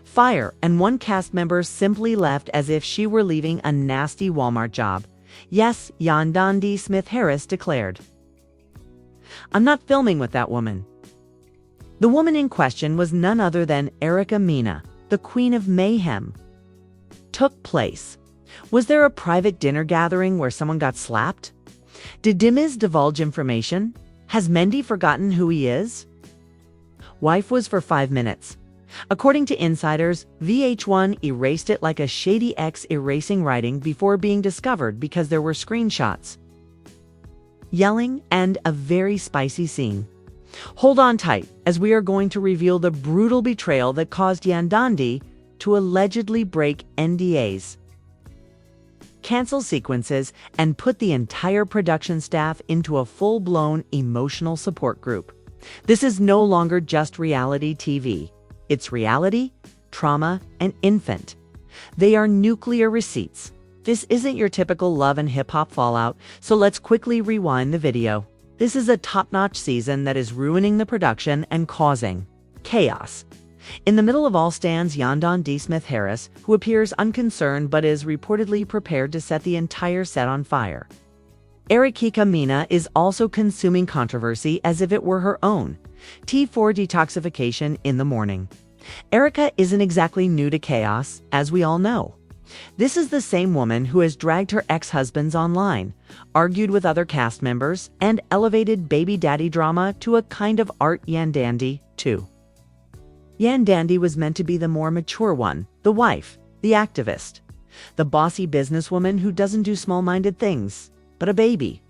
Fire, and one cast member simply left as if she were leaving a nasty Walmart job. Yes, Yandy Smith-Harris declared. "I'm not filming with that woman." The woman in question was none other than Erica Mena, the Queen of Mayhem. Took place. Was there a private dinner gathering where someone got slapped? Did Dimiz divulge information? Has Mendy forgotten who he is? Wife was for 5 minutes. According to insiders, VH1 erased it like a shady ex erasing writing before being discovered because there were screenshots. Yelling and a very spicy scene. Hold on tight, as we are going to reveal the brutal betrayal that caused Yandy to allegedly break NDAs, cancel sequences, and put the entire production staff into a full-blown emotional support group. This is no longer just reality TV. It's reality, trauma, and infant. They are nuclear receipts. This isn't your typical love and hip-hop fallout, so let's quickly rewind the video. This is a top-notch season that is ruining the production and causing chaos. In the middle of all stands Yandy Smith-Harris, who appears unconcerned but is reportedly prepared to set the entire set on fire. Erica Mena is also consuming controversy as if it were her own. T4 detoxification in the morning. Erica isn't exactly new to chaos, as we all know. This is the same woman who has dragged her ex-husbands online, argued with other cast members, and elevated baby daddy drama to a kind of art Yandy too. Yandy was meant to be the more mature one, the wife, the activist, the bossy businesswoman who doesn't do small-minded things, but a baby.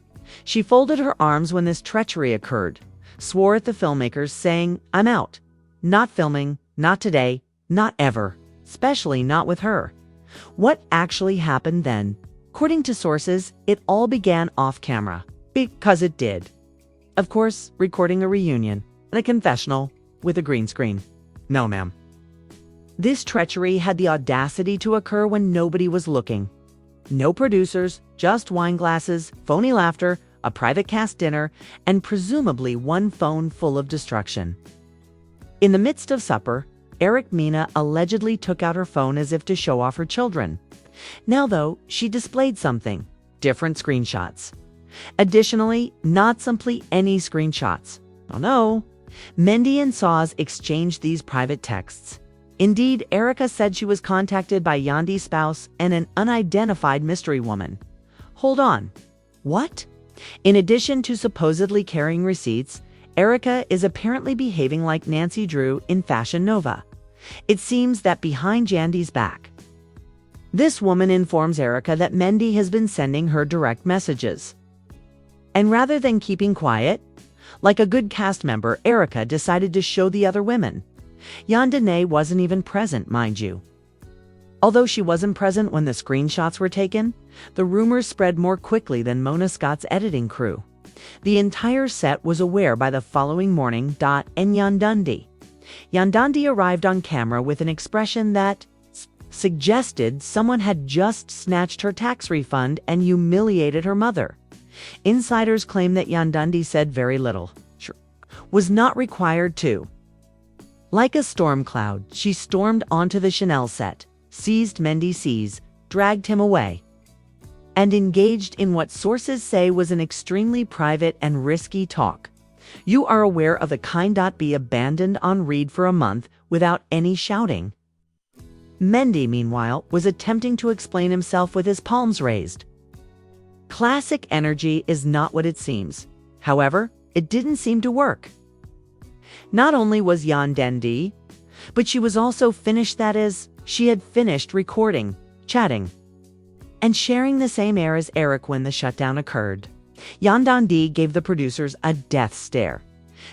She folded her arms when this treachery occurred, swore at the filmmakers saying, "I'm out. Not filming, not today, not ever, especially not with her." What actually happened then? According to sources, it all began off-camera, because it did. Of course, recording a reunion and a confessional with a green screen. No, ma'am. This treachery had the audacity to occur when nobody was looking. No producers, just wine glasses, phony laughter, a private cast dinner, and presumably one phone full of destruction. In the midst of supper, Erica Mena allegedly took out her phone as if to show off her children. Now, though, she displayed something: different screenshots. Additionally, not simply any screenshots. Oh no. Mendy and Saz exchanged these private texts. Indeed, Erica said she was contacted by Yandy's spouse and an unidentified mystery woman. Hold on. What? In addition to supposedly carrying receipts, Erica is apparently behaving like Nancy Drew in Fashion Nova. It seems that behind Yandy's back, this woman informs Erica that Mendy has been sending her direct messages. And rather than keeping quiet, like a good cast member, Erica decided to show the other women. Yandy wasn't even present, mind you. Although she wasn't present when the screenshots were taken, the rumors spread more quickly than Mona Scott's editing crew. The entire set was aware by the following morning. And Yandy arrived on camera with an expression that suggested someone had just snatched her tax refund and humiliated her mother. Insiders claim that Yandy said very little, was not required to. Like a storm cloud, she stormed onto the Chanel set, seized Mendy's, dragged him away, and engaged in what sources say was an extremely private and risky talk. You are aware of the kind. Be abandoned on read for a month without any shouting. Mendy, meanwhile, was attempting to explain himself with his palms raised. Classic energy is not what it seems. However, it didn't seem to work. Not only was Yandy, but she was also finished, that is, she had finished recording, chatting, and sharing the same air as Eric when the shutdown occurred. Yandy gave the producers a death stare,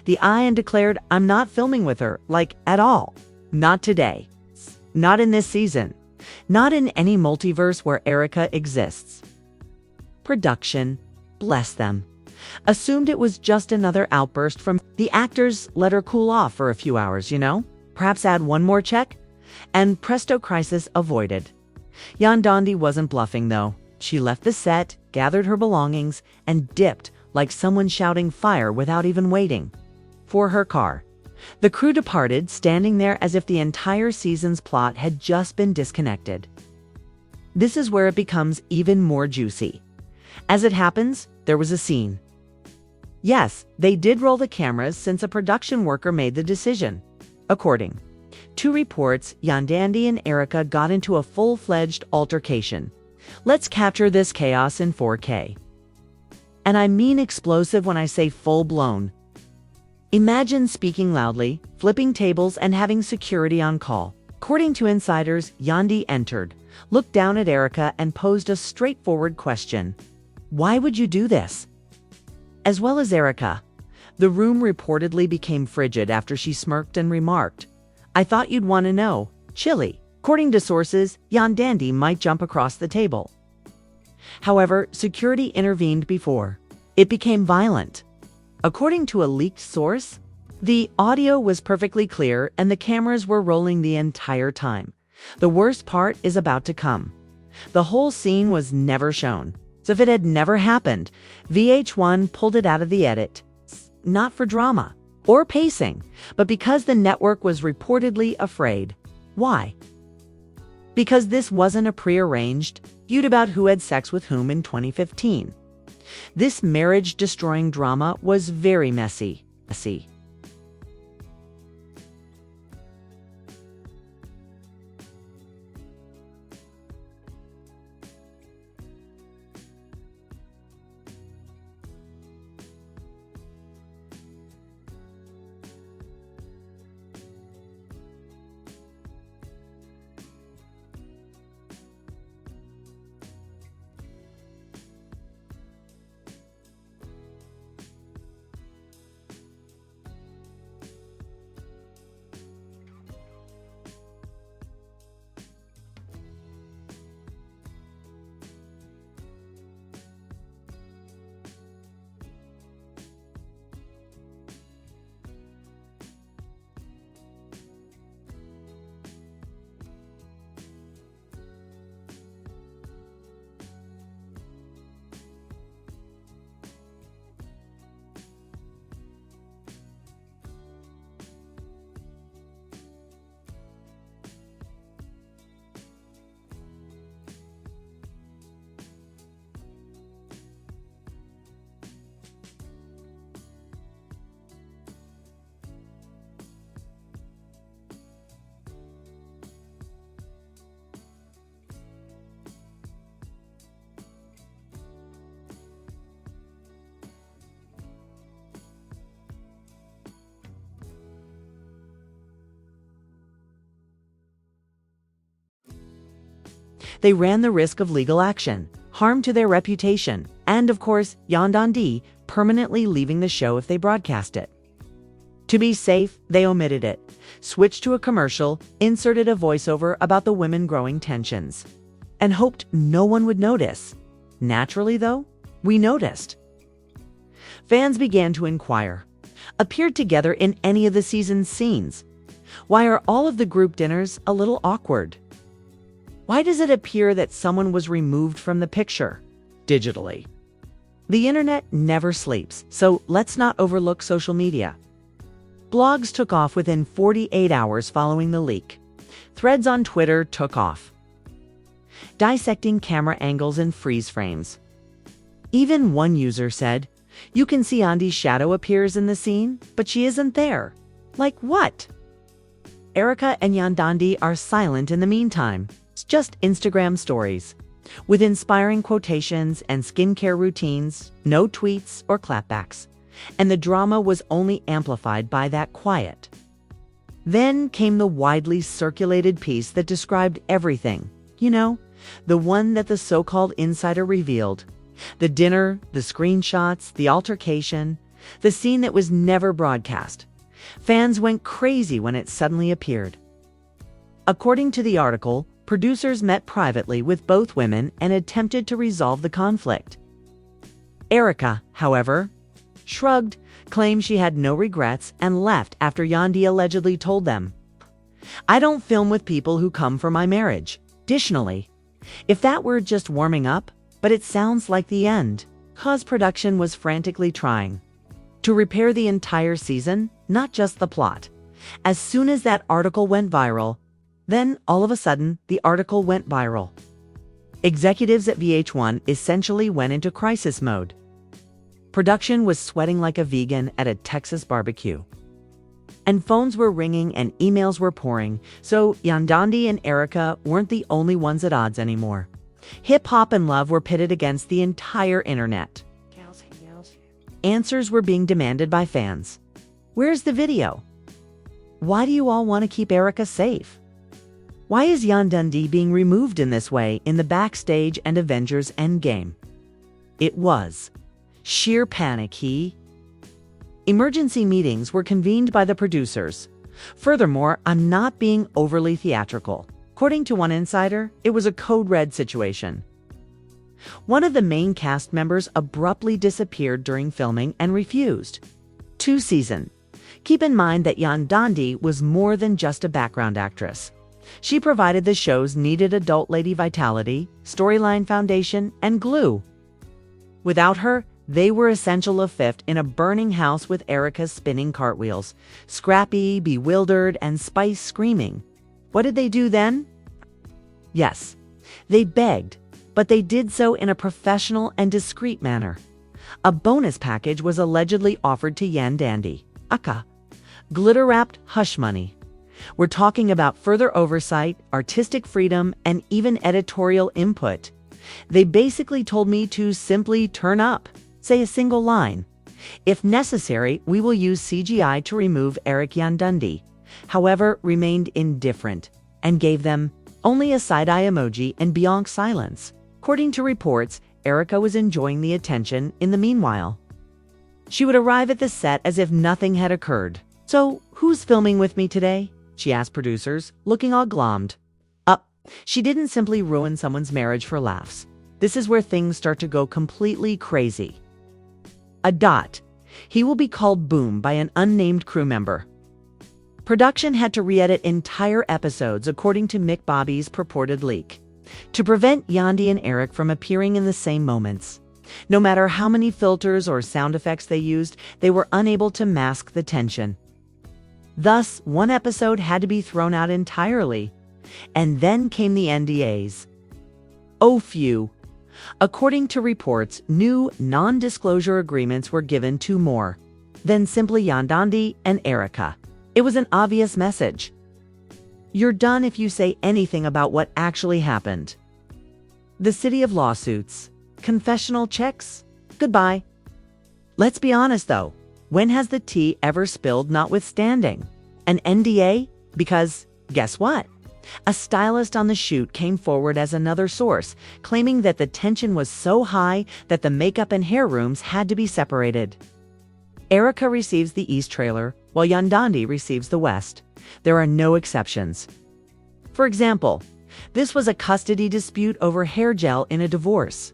the eye, and declared, "I'm not filming with her, like, at all. Not today. Not in this season. Not in any multiverse where Erica exists." Production, bless them, assumed it was just another outburst from the actors. Let her cool off for a few hours, perhaps add one more check, and presto, crisis avoided. Yandy wasn't bluffing, though. She left the set, gathered her belongings, and dipped like someone shouting fire without even waiting for her car. The crew departed, standing there as if the entire season's plot had just been disconnected. This is where it becomes even more juicy. As it happens, there was a scene. Yes, they did roll the cameras since a production worker made the decision. According to reports, Yandy and Erica got into a full-fledged altercation. Let's capture this chaos in 4K. And I mean explosive when I say full-blown. Imagine speaking loudly, flipping tables, and having security on call. According to insiders, Yandy entered, looked down at Erica, and posed a straightforward question. Why would you do this? As well as Erica, the room reportedly became frigid after she smirked and remarked, I thought you'd want to know. Chilly. According to sources, Yandy might jump across the table. However, security intervened before it became violent. According to a leaked source, the audio was perfectly clear and the cameras were rolling the entire time. The worst part is about to come. The whole scene was never shown. So if it had never happened, VH1 pulled it out of the edit. Not for drama or pacing, but because the network was reportedly afraid. Why? Because this wasn't a prearranged feud about who had sex with whom in 2015. This marriage-destroying drama was very messy. They ran the risk of legal action, harm to their reputation, and of course, Yandy permanently leaving the show if they broadcast it. To be safe, they omitted it, switched to a commercial, inserted a voiceover about the women growing tensions, and hoped no one would notice. Naturally, though, we noticed. Fans began to inquire. Appeared together in any of the season's scenes? Why are all of the group dinners a little awkward? Why does it appear that someone was removed from the picture digitally? The internet never sleeps, so let's not overlook social media. Blogs took off within 48 hours following the leak. Threads on Twitter took off, dissecting camera angles and freeze frames. Even one user said, "You can see Yandy's shadow appears in the scene, but she isn't there." Like what? Erica and Yandy are silent in the meantime. It's just Instagram stories, with inspiring quotations and skincare routines, no tweets or clapbacks. And the drama was only amplified by that quiet. Then came the widely circulated piece that described everything. You know, the one that the so-called insider revealed. The dinner, the screenshots, the altercation, the scene that was never broadcast. Fans went crazy when it suddenly appeared. According to the article, producers met privately with both women and attempted to resolve the conflict. Erica, however, shrugged, claimed she had no regrets, and left after Yandy allegedly told them, "I don't film with people who come for my marriage." Additionally, if that were just warming up, but it sounds like the end, cause production was frantically trying to repair the entire season, not just the plot. As soon as that article went viral, then all of a sudden, the article went viral. Executives at VH1 essentially went into crisis mode. Production was sweating like a vegan at a Texas barbecue. And phones were ringing and emails were pouring, so Yandy and Erica weren't the only ones at odds anymore. Hip-hop and love were pitted against the entire internet. Answers were being demanded by fans. Where's the video? Why do you all want to keep Erica safe? Why is Yandy being removed in this way in the backstage and Avengers Endgame? It was sheer panic. Emergency meetings were convened by the producers. Furthermore, I'm not being overly theatrical. According to one insider, it was a code red situation. One of the main cast members abruptly disappeared during filming and refused to season. Keep in mind that Yandy was more than just a background actress. She provided the show's needed adult lady vitality, storyline foundation, and glue. Without her, they were essential of fifth in a burning house with Erica spinning cartwheels, Scrappy bewildered, and Spice screaming. What did they do then? Yes, they begged, but they did so in a professional and discreet manner. A bonus package was allegedly offered to Yandy. Aka. Glitter-wrapped hush money. We're talking about further oversight, artistic freedom, and even editorial input. They basically told me to simply turn up, say a single line. If necessary, we will use CGI to remove Eric Yandy. However, remained indifferent and gave them only a side-eye emoji and beyond silence. According to reports, Erica was enjoying the attention in the meanwhile. She would arrive at the set as if nothing had occurred. So, who's filming with me today? She asked producers, looking all glommed. She didn't simply ruin someone's marriage for laughs. This is where things start to go completely crazy. He will be called Boom by an unnamed crew member. Production had to re-edit entire episodes according to Mick Bobby's purported leak, to prevent Yandy and Eric from appearing in the same moments. No matter how many filters or sound effects they used, they were unable to mask the tension. Thus, one episode had to be thrown out entirely. And then came the NDAs. Oh, phew. According to reports, new non-disclosure agreements were given to more than simply Yandy and Erica. It was an obvious message. You're done if you say anything about what actually happened. The city of lawsuits. Confessional checks? Goodbye. Let's be honest though. When has the tea ever spilled notwithstanding? An NDA? Because, guess what? A stylist on the shoot came forward as another source, claiming that the tension was so high that the makeup and hair rooms had to be separated. Erica receives the East trailer, while Yandy receives the West. There are no exceptions. For example, this was a custody dispute over hair gel in a divorce.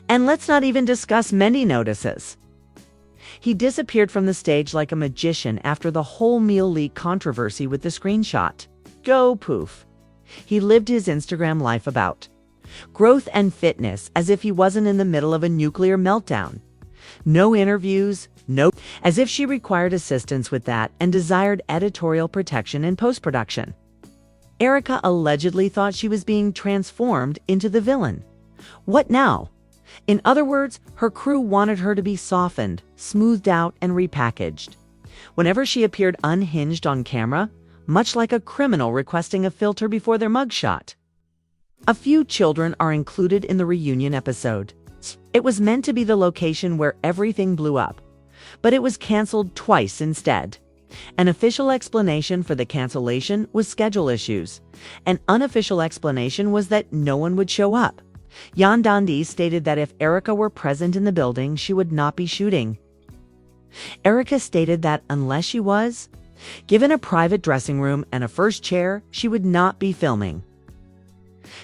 And let's not even discuss many notices. He disappeared from the stage like a magician after the whole meal leak controversy with the screenshot. Go poof. He lived his Instagram life about growth and fitness as if he wasn't in the middle of a nuclear meltdown. No interviews, as if she required assistance with that and desired editorial protection in post-production. Erica allegedly thought she was being transformed into the villain. What now? In other words, her crew wanted her to be softened, smoothed out, and repackaged. Whenever she appeared unhinged on camera, much like a criminal requesting a filter before their mugshot. A few children are included in the reunion episode. It was meant to be the location where everything blew up, but it was canceled twice instead. An official explanation for the cancellation was schedule issues. An unofficial explanation was that no one would show up. Yandy stated that if Erica were present in the building, she would not be shooting. Erica stated that unless she was given a private dressing room and a first chair, she would not be filming.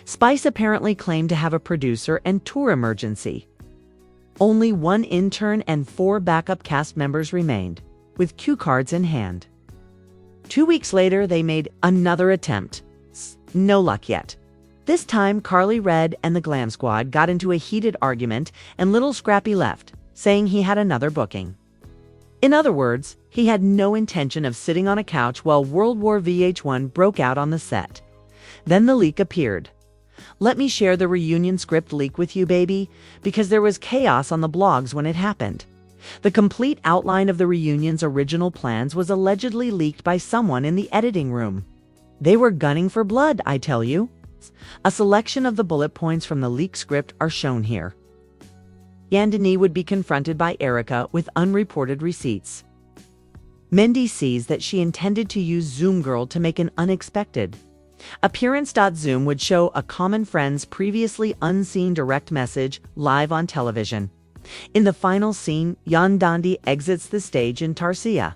Spice apparently claimed to have a producer and tour emergency. Only one intern and 4 backup cast members remained, with cue cards in hand. 2 weeks later, they made another attempt. No luck yet. This time, Carly Red and the Glam Squad got into a heated argument and little Scrappy left, saying he had another booking. In other words, he had no intention of sitting on a couch while World War VH1 broke out on the set. Then the leak appeared. Let me share the reunion script leak with you, baby, because there was chaos on the blogs when it happened. The complete outline of the reunion's original plans was allegedly leaked by someone in the editing room. They were gunning for blood, I tell you. A selection of the bullet points from the leaked script are shown here. Yandy would be confronted by Erica with unreported receipts. Mindy sees that she intended to use Zoom Girl to make an unexpected appearance. Zoom would show a common friend's previously unseen direct message live on television. In the final scene, Yandy exits the stage in Tarsia.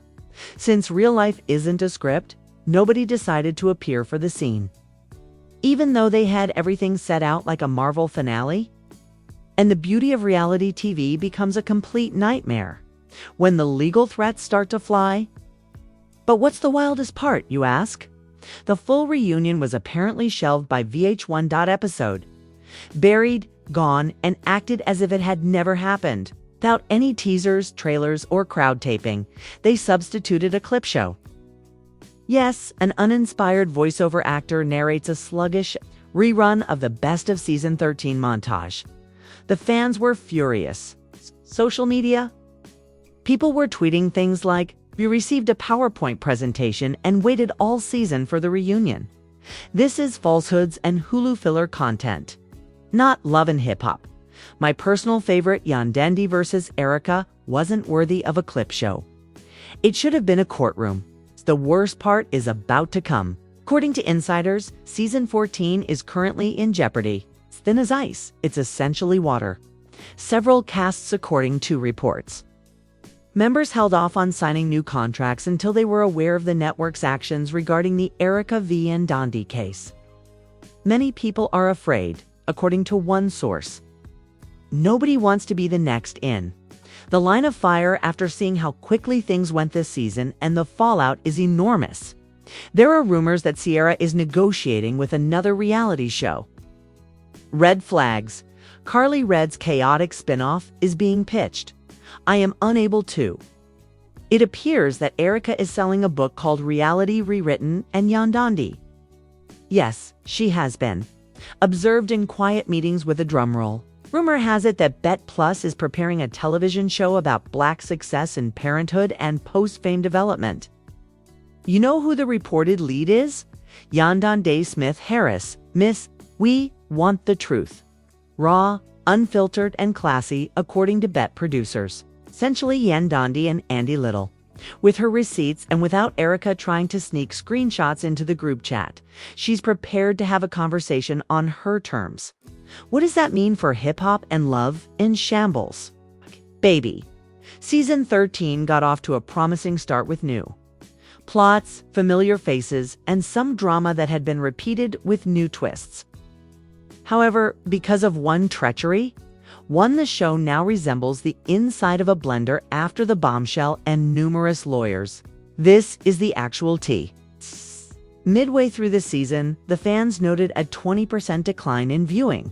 Since real life isn't a script, nobody decided to appear for the scene. Even though they had everything set out like a Marvel finale, and the beauty of reality TV becomes a complete nightmare when the legal threats start to fly. But what's the wildest part, you ask? The full reunion was apparently shelved by VH1. Episode. Buried, gone, and acted as if it had never happened. Without any teasers, trailers, or crowd taping, they substituted a clip show. Yes, an uninspired voiceover actor narrates a sluggish rerun of the best of season 13 montage. The fans were furious. Social media? People were tweeting things like, "We received a PowerPoint presentation and waited all season for the reunion. This is falsehoods and Hulu filler content. Not love and hip-hop. My personal favorite, Yandy versus Erica, wasn't worthy of a clip show. It should have been a courtroom. The worst part is about to come." According to insiders, season 14 is currently in jeopardy. It's thin as ice. It's essentially water. Several casts, according to reports. Members held off on signing new contracts until they were aware of the network's actions regarding the Erica v. Yandy case. Many people are afraid, according to one source. Nobody wants to be the next in the line of fire after seeing how quickly things went this season, and the fallout is enormous. There are rumors that Sierra is negotiating with another reality show. Red flags. Carly Red's chaotic spinoff is being pitched. I am unable to. It appears that Erica is selling a book called Reality Rewritten and Yandy. Yes, she has been. Observed in quiet meetings with a drumroll. Rumor has it that Bet Plus is preparing a television show about Black success in parenthood and post-fame development. You know who the reported lead is? Yandy Smith Harris, Miss We Want the Truth. Raw, unfiltered, and classy, according to Bet producers. Essentially Yandy and Andy Little. With her receipts and without Erica trying to sneak screenshots into the group chat, she's prepared to have a conversation on her terms. What does that mean for hip-hop and love in shambles? Baby. Season 13 got off to a promising start with new plots, familiar faces, and some drama that had been repeated with new twists. However, because of one treachery, the show now resembles the inside of a blender after the bombshell and numerous lawyers. This is the actual tea. Midway through the season, the fans noted a 20% decline in viewing.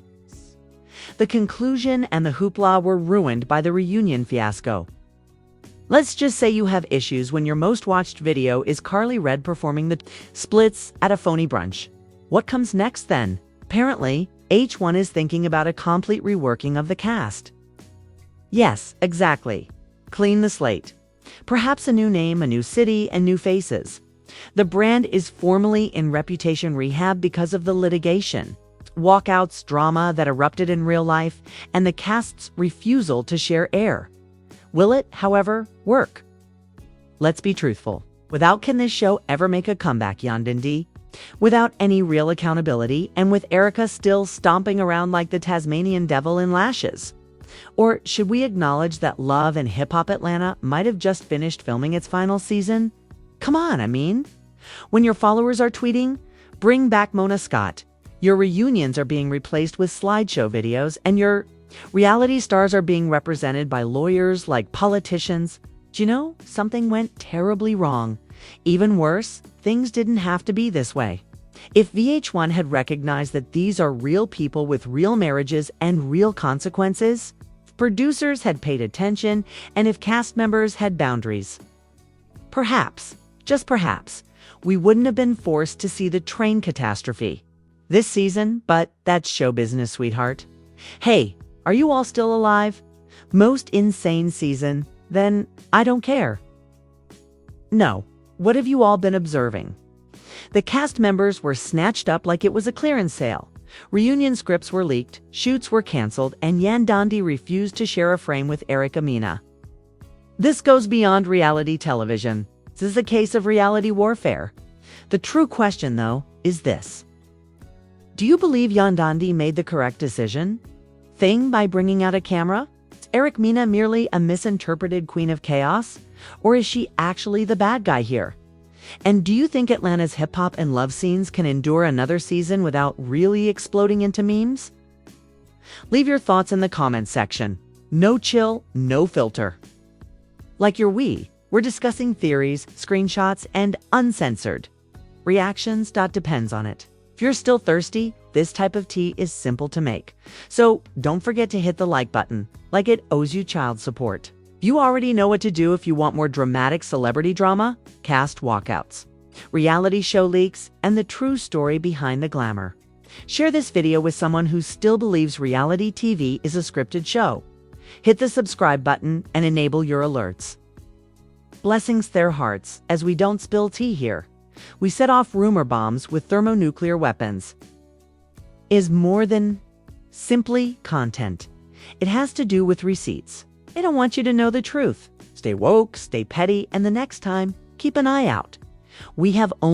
The conclusion and the hoopla were ruined by the reunion fiasco. Let's just say you have issues when your most watched video is Carly Red performing the splits at a phony brunch. What comes next then? Apparently, H1 is thinking about a complete reworking of the cast. Yes, exactly. Clean the slate. Perhaps a new name, a new city, and new faces. The brand is formally in reputation rehab because of the litigation, walkouts, drama that erupted in real life, and the cast's refusal to share air. Will it, however, work? Let's be truthful. Without can this show ever make a comeback, Yandy? Without any real accountability, and with Erica still stomping around like the Tasmanian devil in lashes? Or should we acknowledge that Love and Hip Hop Atlanta might have just finished filming its final season? Come on, I mean. When your followers are tweeting, "Bring back Mona Scott," your reunions are being replaced with slideshow videos, and your reality stars are being represented by lawyers like politicians. Do you know, something went terribly wrong. Even worse, things didn't have to be this way. If VH1 had recognized that these are real people with real marriages and real consequences, if producers had paid attention and if cast members had boundaries. Perhaps, just perhaps, we wouldn't have been forced to see the train catastrophe this season, but that's show business, sweetheart. Hey, are you all still alive? Most insane season? Then I don't care. No, what have you all been observing? The cast members were snatched up like it was a clearance sale. Reunion scripts were leaked, shoots were canceled, and Yandy refused to share a frame with Erica Mena. This goes beyond reality television. This is a case of reality warfare. The true question, though, is this. Do you believe Yandy made the correct decision? By bringing out a camera? Is Erica Mena merely a misinterpreted queen of chaos? Or is she actually the bad guy here? And do you think Atlanta's hip-hop and love scenes can endure another season without really exploding into memes? Leave your thoughts in the comments section. No chill, no filter. Like we're discussing theories, screenshots, and uncensored reactions. Depends on it. If you're still thirsty, this type of tea is simple to make. So don't forget to hit the like button, like it owes you child support. You already know what to do if you want more dramatic celebrity drama, cast walkouts, reality show leaks, and the true story behind the glamour. Share this video with someone who still believes reality TV is a scripted show. Hit the subscribe button and enable your alerts. Blessings their hearts, as we don't spill tea here. We set off rumor bombs with thermonuclear weapons. Is more than simply content. It has to do with receipts. I don't want you to know the truth. Stay woke, stay petty, and the next time, keep an eye out. We have only